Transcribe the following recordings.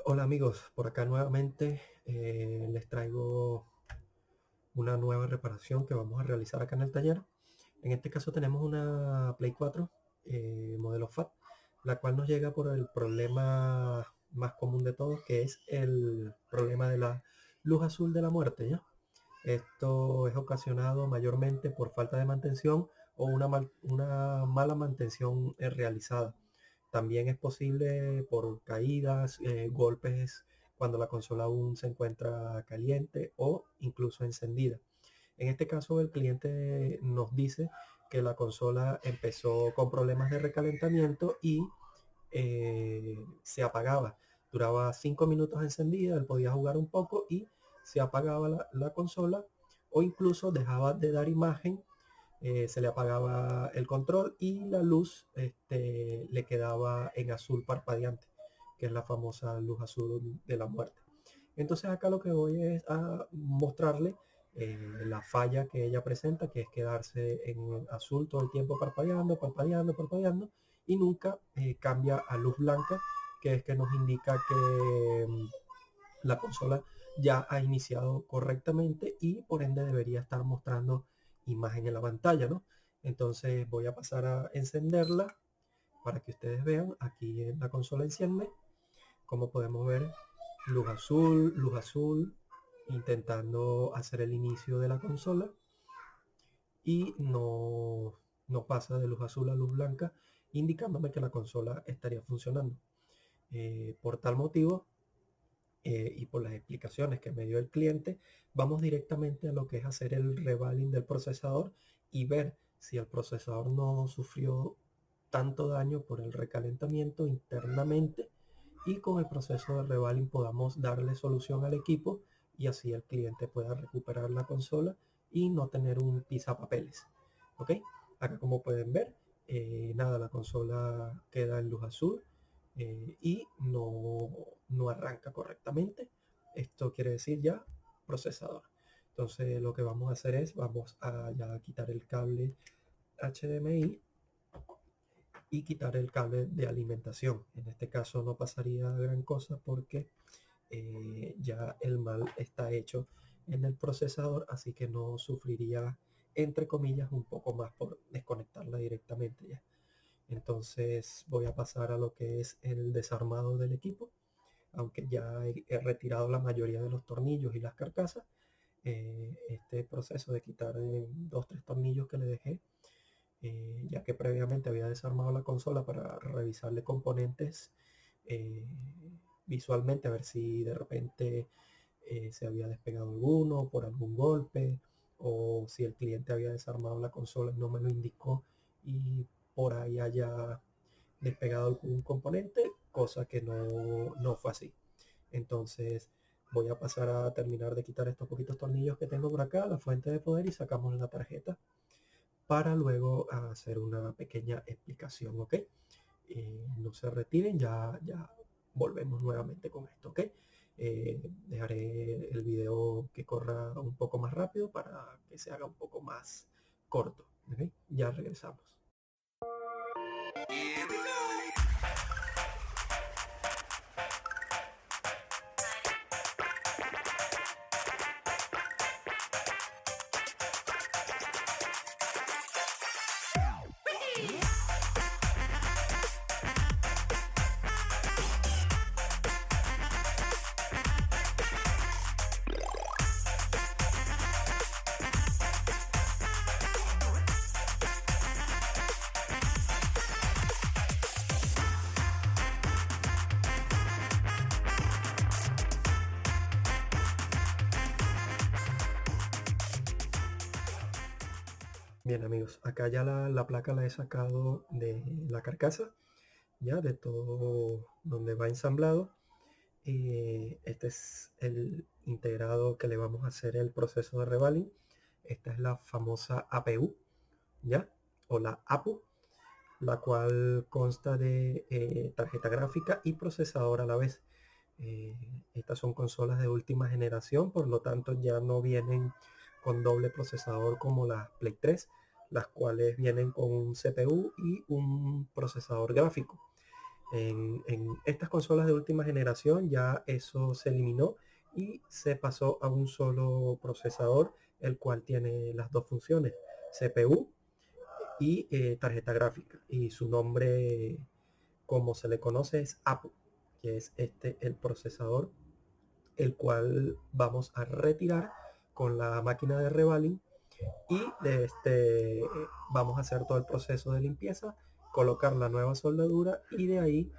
Hola amigos, por acá nuevamente les traigo una nueva reparación que vamos a realizar acá en el taller. En este caso tenemos una Play 4 modelo FAT, la cual nos llega por el problema más común de todos, que es el problema de la luz azul de la muerte, ¿ya? Esto es ocasionado mayormente por falta de mantención o una mala mantención realizada. También es posible por caídas, golpes cuando la consola aún se encuentra caliente o incluso encendida. En este caso, el cliente nos dice que la consola empezó con problemas de recalentamiento y se apagaba. Duraba 5 minutos encendida, él podía jugar un poco y se apagaba la consola, o incluso dejaba de dar imagen, se le apagaba el control y la luz le quedaba en azul parpadeante, que es la famosa luz azul de la muerte. Entonces acá lo que voy es a mostrarle la falla que ella presenta, que es quedarse en azul todo el tiempo parpadeando, parpadeando, parpadeando, y nunca cambia a luz blanca, que es que nos indica que la consola ya ha iniciado correctamente y por ende debería estar mostrando imagen en la pantalla, ¿no? Entonces voy a pasar a encenderla para que ustedes vean. Aquí en la consola enciende, como podemos ver, luz azul, intentando hacer el inicio de la consola, y no pasa de luz azul a luz blanca, indicándome que la consola estaría funcionando. Por tal motivo, y por las explicaciones que me dio el cliente, vamos directamente a lo que es hacer el revaling del procesador y ver si el procesador no sufrió tanto daño por el recalentamiento internamente, y con el proceso de revaling podamos darle solución al equipo y así el cliente pueda recuperar la consola y no tener un pisapapeles. ¿Ok? Acá, como pueden ver, nada, la consola queda en luz azul y no arranca correctamente. Esto quiere decir ya procesador. Entonces lo que vamos a hacer es, vamos a ya quitar el cable HDMI y quitar el cable de alimentación. En este caso no pasaría gran cosa porque ya el mal está hecho en el procesador, así que no sufriría, entre comillas, un poco más por desconectarla directamente ya. Entonces voy a pasar a lo que es el desarmado del equipo, aunque ya he retirado la mayoría de los tornillos y las carcasas. Este proceso de quitar 2 o 3 tornillos que le dejé, ya que previamente había desarmado la consola para revisarle componentes eh, visualmente, a ver si de repente se había despegado alguno por algún golpe, o si el cliente había desarmado la consola y no me lo indicó y por ahí haya despegado algún componente, cosa que no fue así. Entonces voy a pasar a terminar de quitar estos poquitos tornillos que tengo por acá, la fuente de poder, y sacamos la tarjeta para luego hacer una pequeña explicación, ¿ok? No se retiren, ya volvemos nuevamente con esto, ¿ok? Dejaré el video que corra un poco más rápido para que se haga un poco más corto, ¿ok? Ya regresamos. Bien amigos, acá ya la placa la he sacado de la carcasa, ya de todo donde va ensamblado. Este es el integrado que le vamos a hacer el proceso de revaling. Esta es la famosa APU, ¿ya? O la APU, la cual consta de tarjeta gráfica y procesador a la vez. Estas son consolas de última generación, por lo tanto ya no vienen con doble procesador como las Play 3, las cuales vienen con un CPU y un procesador gráfico. En estas consolas de última generación ya eso se eliminó y se pasó a un solo procesador, el cual tiene las dos funciones, CPU y tarjeta gráfica. Y su nombre, como se le conoce, es APU, que es el procesador, el cual vamos a retirar con la máquina de revaling y vamos a hacer todo el proceso de limpieza, colocar la nueva soldadura y de ahí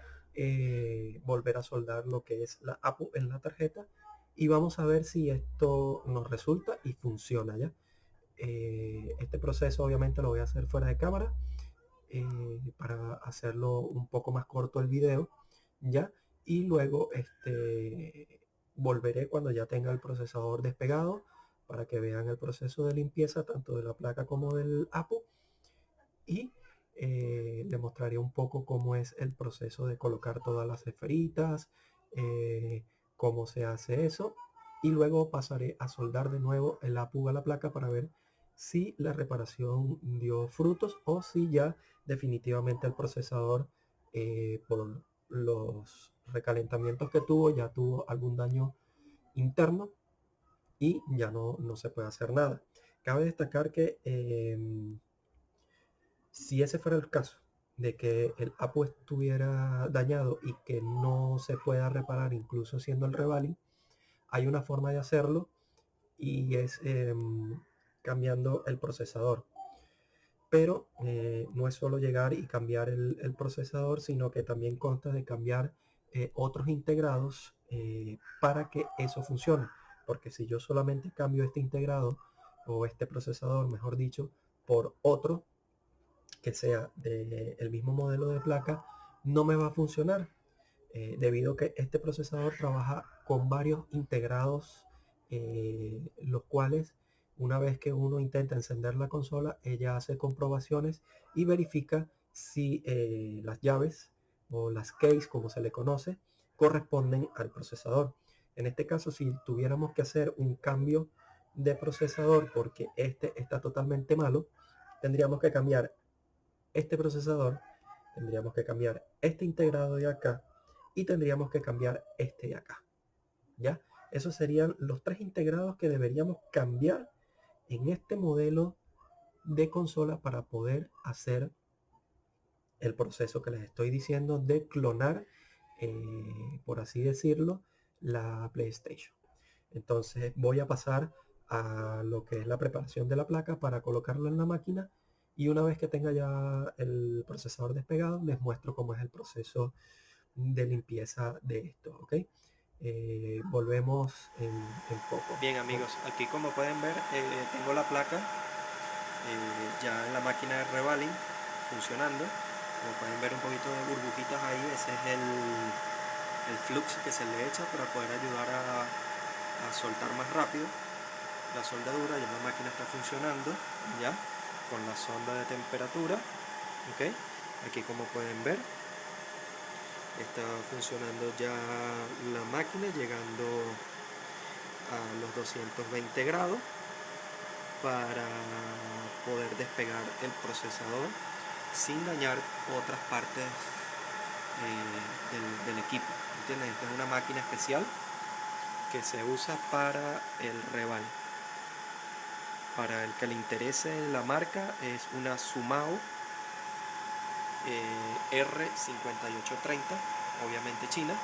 volver a soldar lo que es la APU en la tarjeta y vamos a ver si esto nos resulta y funciona ya. Este proceso obviamente lo voy a hacer fuera de cámara para hacerlo un poco más corto el video ya, y luego volveré cuando ya tenga el procesador despegado para que vean el proceso de limpieza tanto de la placa como del APU y le mostraré un poco cómo es el proceso de colocar todas las esferitas, cómo se hace eso y luego pasaré a soldar de nuevo el APU a la placa para ver si la reparación dio frutos o si ya definitivamente el procesador por los recalentamientos que tuvo ya tuvo algún daño interno y ya no se puede hacer nada. Cabe destacar que si ese fuera el caso de que el APU estuviera dañado y que no se pueda reparar incluso siendo el revaling, hay una forma de hacerlo y es cambiando el procesador. Pero no es solo llegar y cambiar el procesador, sino que también consta de cambiar otros integrados para que eso funcione. Porque si yo solamente cambio este integrado o este procesador, mejor dicho, por otro que sea del mismo modelo de placa, no me va a funcionar. Debido a que este procesador trabaja con varios integrados, los cuales una vez que uno intenta encender la consola, ella hace comprobaciones y verifica si las llaves o las keys, como se le conoce, corresponden al procesador. En este caso, si tuviéramos que hacer un cambio de procesador porque este está totalmente malo, tendríamos que cambiar este procesador, tendríamos que cambiar este integrado de acá y tendríamos que cambiar este de acá. ¿Ya? Esos serían los tres integrados que deberíamos cambiar en este modelo de consola para poder hacer el proceso que les estoy diciendo de clonar, por así decirlo, la PlayStation. Entonces voy a pasar a lo que es la preparación de la placa para colocarlo en la máquina y una vez que tenga ya el procesador despegado les muestro cómo es el proceso de limpieza de esto, ¿ok? Volvemos en poco. Bien amigos, aquí como pueden ver tengo la placa ya en la máquina de revaling funcionando. Como pueden ver un poquito de burbujitas ahí, ese es el flux que se le echa para poder ayudar a soltar más rápido la soldadura. Ya la máquina está funcionando ya con la sonda de temperatura. ¿Ok? Aquí como pueden ver está funcionando ya la máquina, llegando a los 220 grados para poder despegar el procesador sin dañar otras partes del equipo. ¿Entienden? Esta es una máquina especial que se usa para el reval. Para el que le interese la marca, es una Sumao R5830, obviamente china,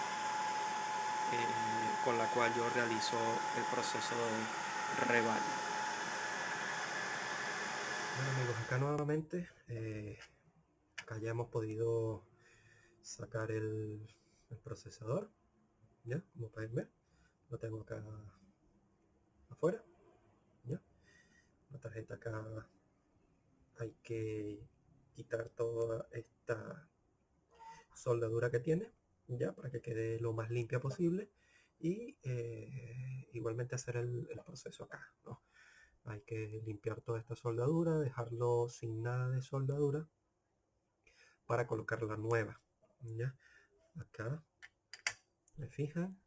con la cual yo realizo el proceso de reval. Bueno amigos, acá nuevamente, acá ya hemos podido sacar el procesador, ya, como pueden ver, lo tengo acá afuera, ya, la tarjeta acá hay que quitar toda esta soldadura que tiene, ya, para que quede lo más limpia posible y igualmente hacer el proceso acá, ¿no? Hay que limpiar toda esta soldadura, dejarlo sin nada de soldadura para colocar la nueva, ¿ya? Acá, me fijan,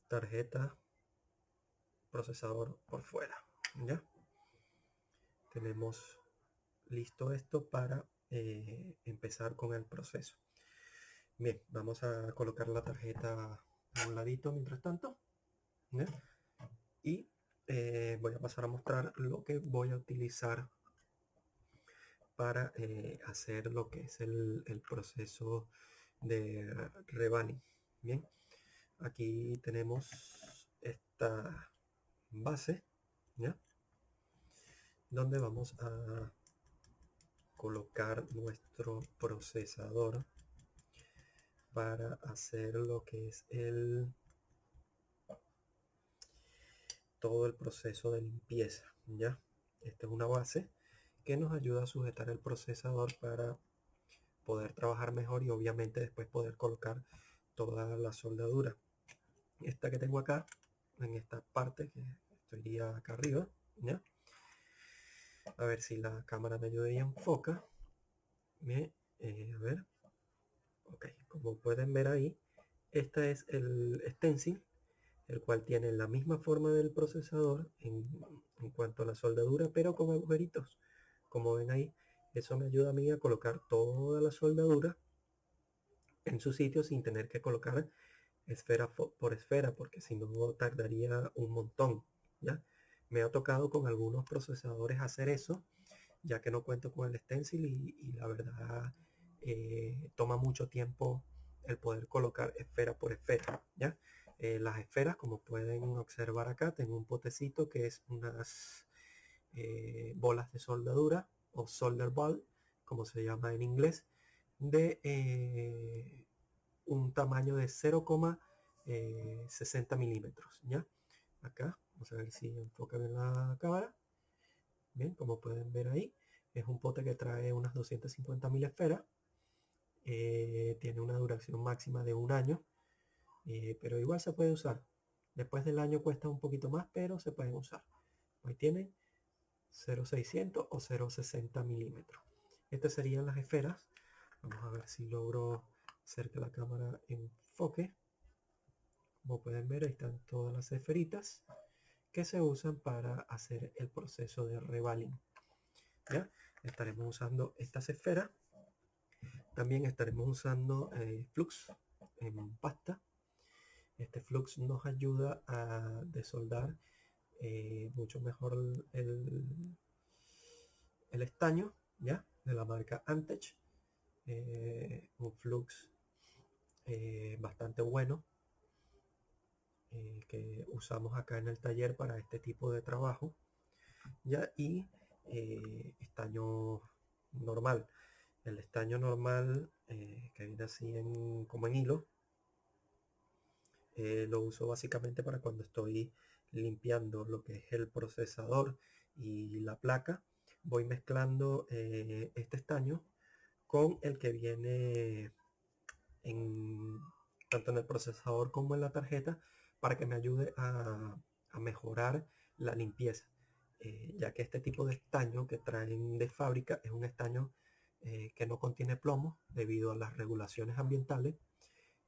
tarjeta, procesador por fuera, ¿ya? Tenemos listo esto para empezar con el proceso. Bien, vamos a colocar la tarjeta a un ladito mientras tanto, ¿ya? Y voy a pasar a mostrar lo que voy a utilizar para hacer lo que es el proceso de revaling. Bien, aquí tenemos esta base, ¿ya? Donde vamos a colocar nuestro procesador para hacer lo que es todo el proceso de limpieza, ¿ya? Esta es una base que nos ayuda a sujetar el procesador para poder trabajar mejor y obviamente después poder colocar toda la soldadura. Esta que tengo acá, en esta parte que estaría acá arriba, ¿ya? A ver si la cámara me ayuda y enfoca. Bien, a ver. Ok, como pueden ver ahí, este es el stencil, el cual tiene la misma forma del procesador en cuanto a la soldadura, pero con agujeritos. Como ven ahí, eso me ayuda a mí a colocar toda la soldadura en su sitio sin tener que colocar esfera por esfera, porque si no tardaría un montón, ¿ya? Me ha tocado con algunos procesadores hacer eso, ya que no cuento con el stencil y la verdad toma mucho tiempo el poder colocar esfera por esfera, ¿ya? Las esferas, como pueden observar acá, tengo un potecito que es unas bolas de soldadura o solder ball, como se llama en inglés, de un tamaño de 0,60 milímetros, ¿ya? Acá, vamos a ver si enfoca bien la cámara. Bien, como pueden ver ahí, es un pote que trae unas 250.000 esferas. Tiene una duración máxima de un año, pero igual se puede usar. Después del año cuesta un poquito más, pero se pueden usar. Ahí tienen 0,600 o 0,60 milímetros. Estas serían las esferas. Vamos a ver si logro hacer que la cámara enfoque. Como pueden ver, ahí están todas las esferitas que se usan para hacer el proceso de revaling. ¿Ya? Estaremos usando estas esferas. También estaremos usando flux en pasta. Este flux nos ayuda a desoldar mucho mejor el estaño, ¿ya? De la marca Antech. Un flux bastante bueno que usamos acá en el taller para este tipo de trabajo, ¿ya? Y estaño normal. El estaño normal que viene así como en hilo, lo uso básicamente para cuando estoy limpiando lo que es el procesador y la placa. Voy mezclando este estaño con el que viene tanto en el procesador como en la tarjeta para que me ayude a mejorar la limpieza. Ya que este tipo de estaño que traen de fábrica es un estaño que no contiene plomo debido a las regulaciones ambientales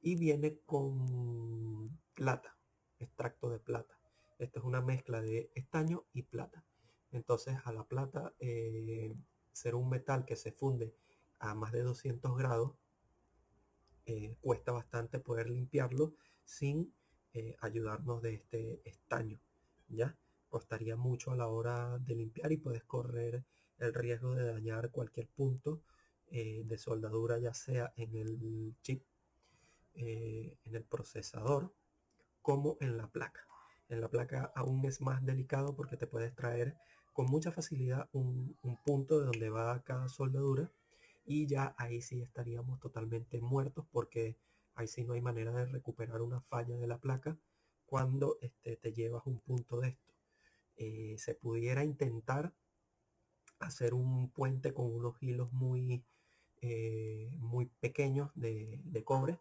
y viene con plata, extracto de plata. Esto es una mezcla de estaño y plata. Entonces a la plata, ser un metal que se funde a más de 200 grados, cuesta bastante poder limpiarlo sin ayudarnos de este estaño, ¿ya? Costaría mucho a la hora de limpiar y puedes correr el riesgo de dañar cualquier punto de soldadura, ya sea en el chip, en el procesador, como en la placa. En la placa aún es más delicado porque te puedes traer con mucha facilidad un punto de donde va cada soldadura y ya ahí sí estaríamos totalmente muertos porque ahí sí no hay manera de recuperar una falla de la placa cuando te llevas un punto de esto. Se pudiera intentar hacer un puente con unos hilos muy pequeños de cobre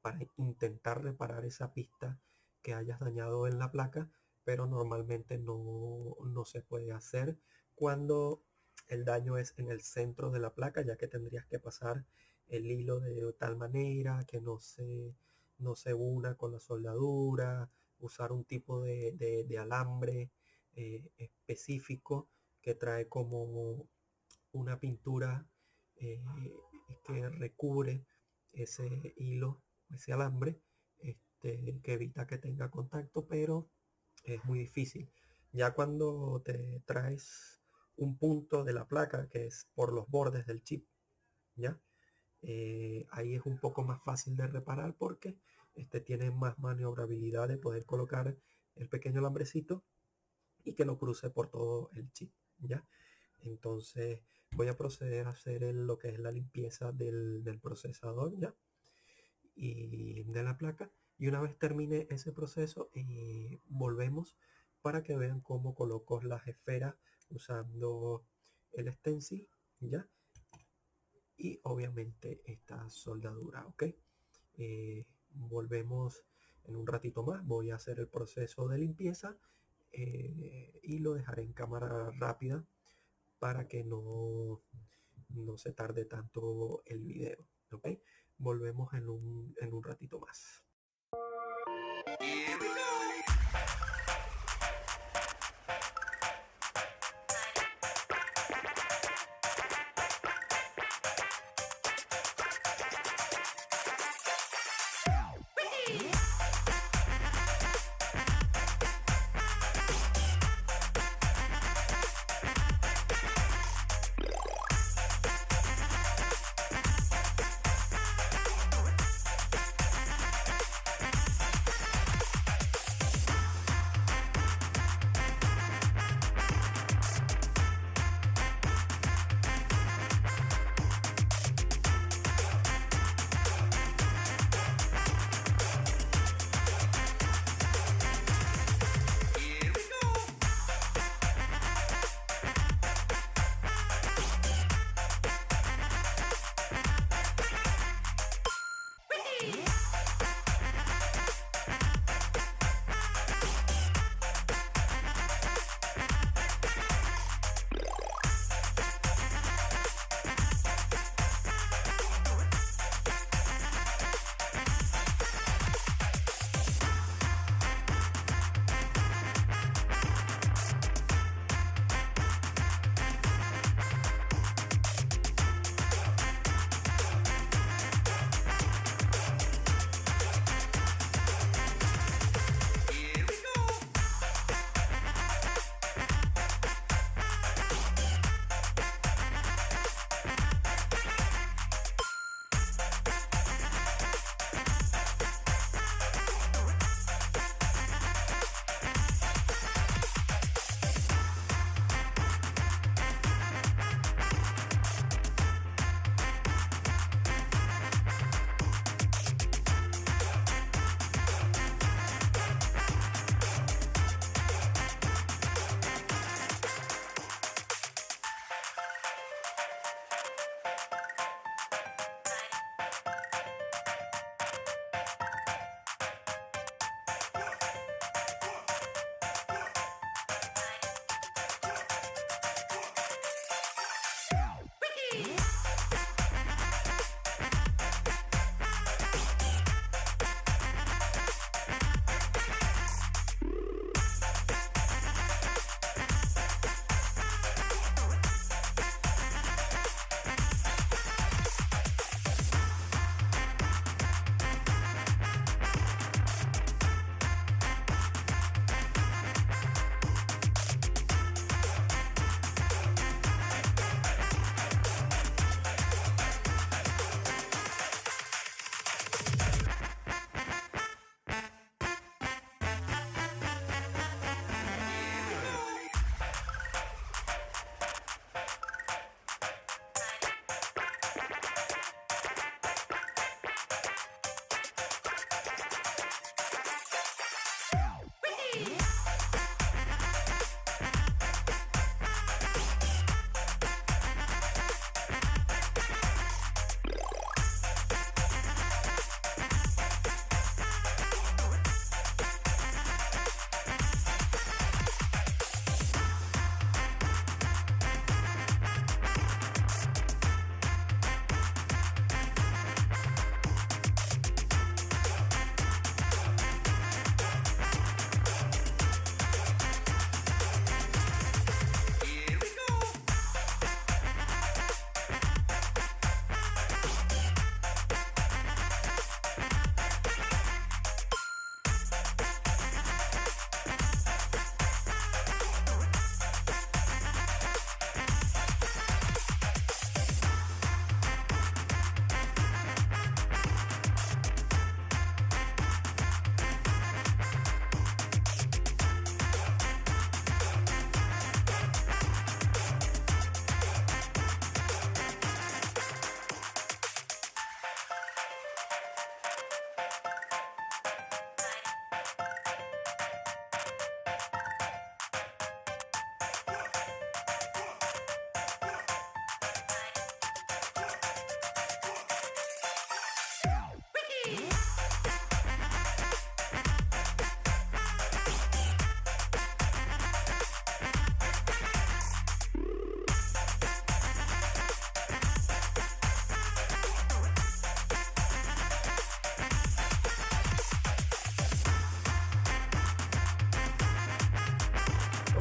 para intentar reparar esa pista que hayas dañado en la placa, pero normalmente no se puede hacer cuando el daño es en el centro de la placa, ya que tendrías que pasar el hilo de tal manera que no se una con la soldadura, usar un tipo de alambre específico que trae como una pintura eh, que recubre ese hilo, ese alambre, que evita que tenga contacto, pero es muy difícil. Ya cuando te traes un punto de la placa que es por los bordes del chip, ¿ya? Ahí es un poco más fácil de reparar porque tiene más maniobrabilidad de poder colocar el pequeño alambrecito y que lo cruce por todo el chip, ¿ya? Entonces voy a proceder a hacer lo que es la limpieza del procesador, ¿ya? Y de la placa. Y una vez termine ese proceso, volvemos para que vean cómo coloco las esferas usando el stencil, ¿ya? Y obviamente esta soldadura, ¿ok? Volvemos en un ratito más. Voy a hacer el proceso de limpieza y lo dejaré en cámara rápida para que no se tarde tanto el video, ¿ok? Volvemos en un ratito más.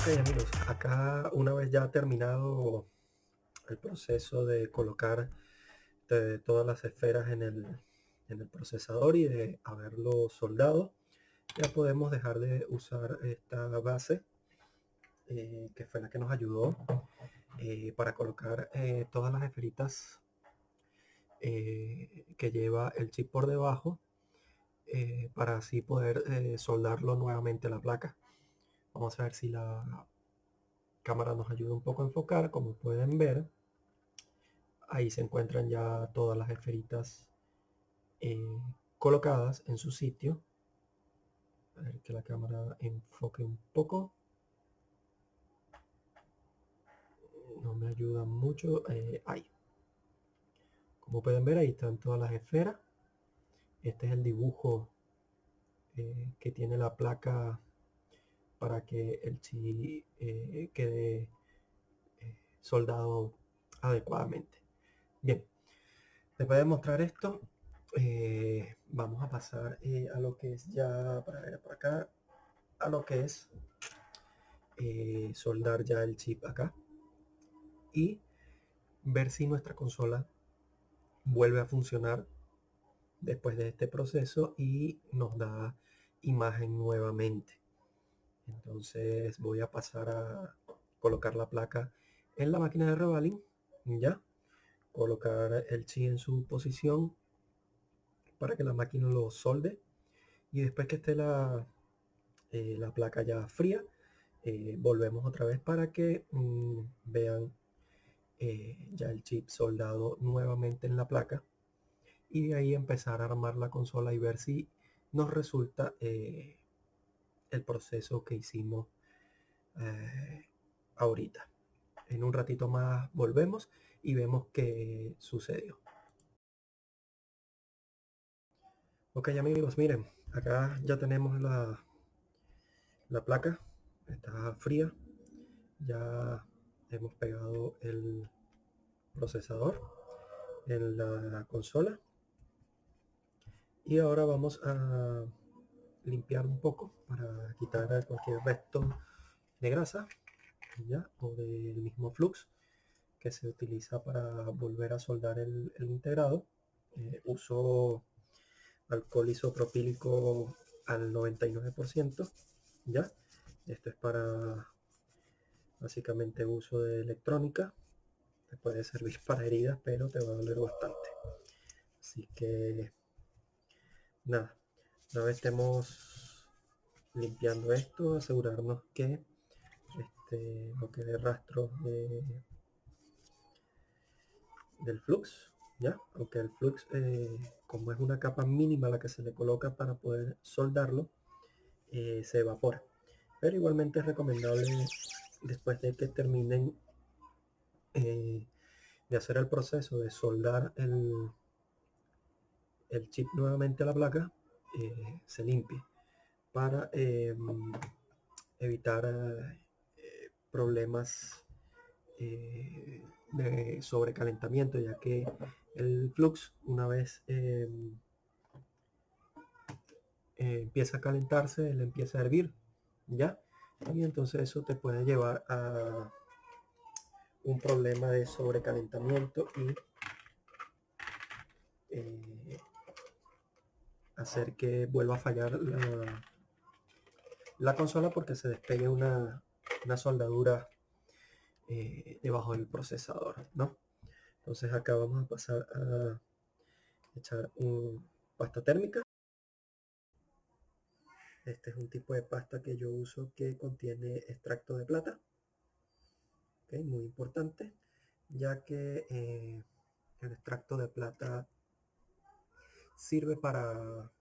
Ok amigos, acá una vez ya terminado el proceso de colocar todas las esferas en el procesador y de haberlo soldado, ya podemos dejar de usar esta base que fue la que nos ayudó para colocar todas las esferitas que lleva el chip por debajo, para así poder soldarlo nuevamente a la placa. Vamos a ver si la cámara nos ayuda un poco a enfocar. Como pueden ver, ahí se encuentran ya todas las esferitas colocadas en su sitio. A ver que la cámara enfoque un poco. No me ayuda mucho. Ahí. Como pueden ver, ahí están todas las esferas. Este es el dibujo que tiene la placa para que el chip quede soldado adecuadamente. Bien, después de mostrar esto, vamos a pasar a lo que es ya, para ver por acá, a lo que es soldar ya el chip acá y ver si nuestra consola vuelve a funcionar después de este proceso y nos da imagen nuevamente. Entonces voy a pasar a colocar la placa en la máquina de revaling, ya, colocar el chip en su posición para que la máquina lo solde, y después que esté la placa ya fría, volvemos otra vez para que vean ya el chip soldado nuevamente en la placa, y de ahí empezar a armar la consola y ver si nos resulta el proceso que hicimos ahorita. En un ratito más volvemos y vemos qué sucedió. Ok amigos, miren, acá ya tenemos la placa, está fría, ya hemos pegado el procesador en la consola y ahora vamos a limpiar un poco para quitar cualquier resto de grasa, ya, o del mismo flux que se utiliza para volver a soldar el integrado. Uso alcohol isopropílico al 99%, ya. Esto es para básicamente uso de electrónica. Te puede servir para heridas, pero te va a doler bastante. Así que nada, una vez estemos limpiando esto, asegurarnos que no quede rastro del flux, ya, aunque el flux, como es una capa mínima la que se le coloca para poder soldarlo, se evapora. Pero igualmente es recomendable, después de que terminen de hacer el proceso de soldar el chip nuevamente a la placa, se limpie para evitar problemas de sobrecalentamiento, ya que el flux, una vez empieza a calentarse, él empieza a hervir, ya, y entonces eso te puede llevar a un problema de sobrecalentamiento y hacer que vuelva a fallar la consola porque se despegue una soldadura debajo del procesador, ¿no? Entonces acá vamos a pasar a echar pasta térmica. Este es un tipo de pasta que yo uso que contiene extracto de plata, ¿okay? Muy importante, ya que el extracto de plata sirve para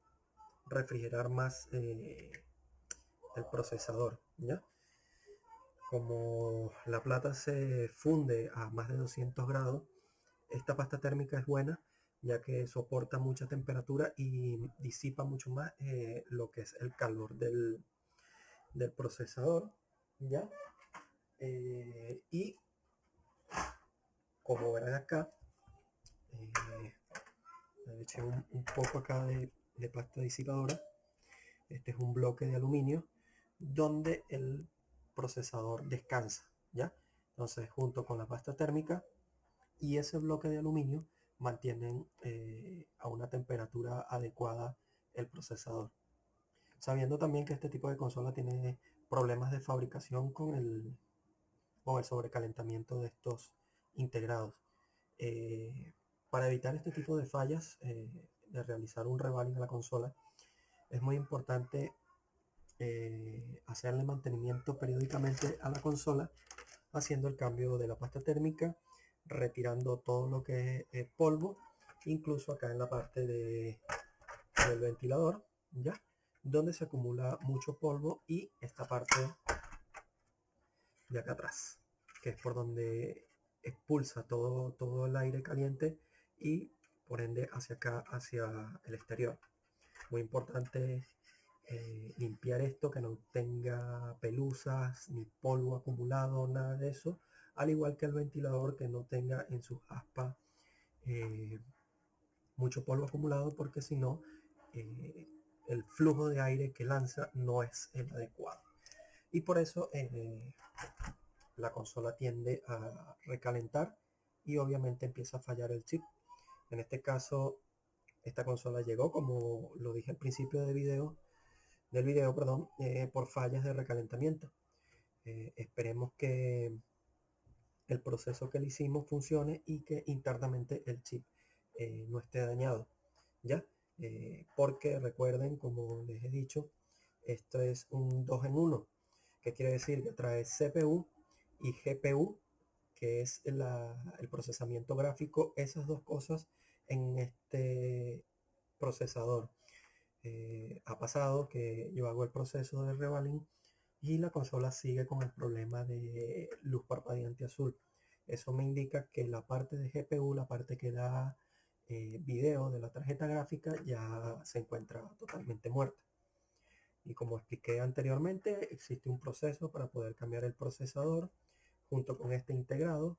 refrigerar más el procesador, ¿ya? Como la plata se funde a más de 200 grados, esta pasta térmica es buena, ya que soporta mucha temperatura y disipa mucho más lo que es el calor del procesador, ¿ya? Y como verán acá, le eché un poco acá de pasta disipadora. Este es un bloque de aluminio donde el procesador descansa, ¿ya? Entonces, junto con la pasta térmica y ese bloque de aluminio mantienen a una temperatura adecuada el procesador. Sabiendo también que este tipo de consola tiene problemas de fabricación con el sobrecalentamiento de estos integrados. Para evitar este tipo de fallas, de realizar un revaling a la consola, es muy importante hacerle mantenimiento periódicamente a la consola, haciendo el cambio de la pasta térmica, retirando todo lo que es polvo, incluso acá en la parte del ventilador, ¿ya? Donde se acumula mucho polvo, y esta parte de acá atrás, que es por donde expulsa todo el aire caliente y por ende hacia acá, hacia el exterior. Muy importante limpiar esto, que no tenga pelusas ni polvo acumulado, nada de eso, al igual que el ventilador, que no tenga en sus aspas mucho polvo acumulado, porque si no el flujo de aire que lanza no es el adecuado, y por eso la consola tiende a recalentar y obviamente empieza a fallar el chip. En este caso, esta consola llegó, como lo dije al principio del video, por fallas de recalentamiento. Esperemos que el proceso que le hicimos funcione y que internamente el chip no esté dañado, ¿ya? Porque recuerden, como les he dicho, esto es un 2 en 1, que quiere decir que trae CPU y GPU, que es el procesamiento gráfico, esas dos cosas en este procesador. Ha pasado que yo hago el proceso de revaling y la consola sigue con el problema de luz parpadeante azul. Eso me indica que la parte de GPU, la parte que da video de la tarjeta gráfica, ya se encuentra totalmente muerta. Y como expliqué anteriormente, existe un proceso para poder cambiar el procesador junto con este integrado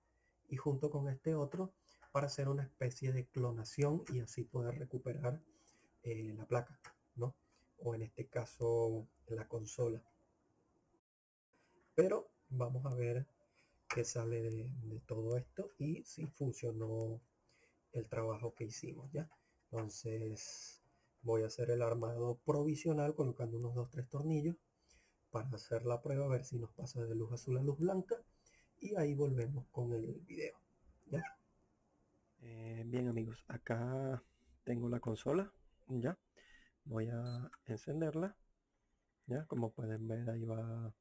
y junto con este otro, para hacer una especie de clonación y así poder recuperar la placa, ¿no? O en este caso la consola. Pero vamos a ver qué sale de todo esto y si funcionó el trabajo que hicimos, ¿ya? Entonces voy a hacer el armado provisional colocando unos 2-3 tornillos para hacer la prueba, a ver si nos pasa de luz azul a luz blanca, y ahí volvemos con el video, ¿ya? Bien amigos, acá tengo la consola, ¿ya? Voy a encenderla, ¿ya? Como pueden ver, ahí va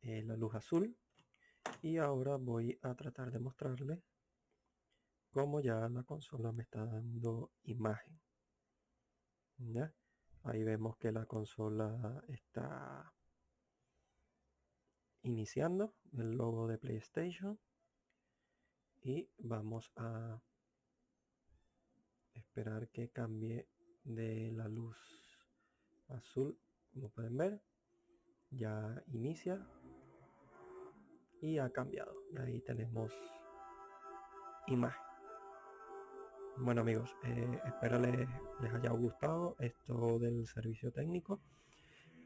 la luz azul, y ahora voy a tratar de mostrarles cómo ya la consola me está dando imagen, ¿ya? Ahí vemos que la consola está iniciando el logo de PlayStation, y vamos a esperar que cambie de la luz azul. Como pueden ver, ya inicia y ha cambiado, y ahí tenemos imagen. Bueno amigos, espero les haya gustado esto del servicio técnico,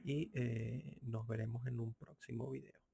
y nos veremos en un próximo video.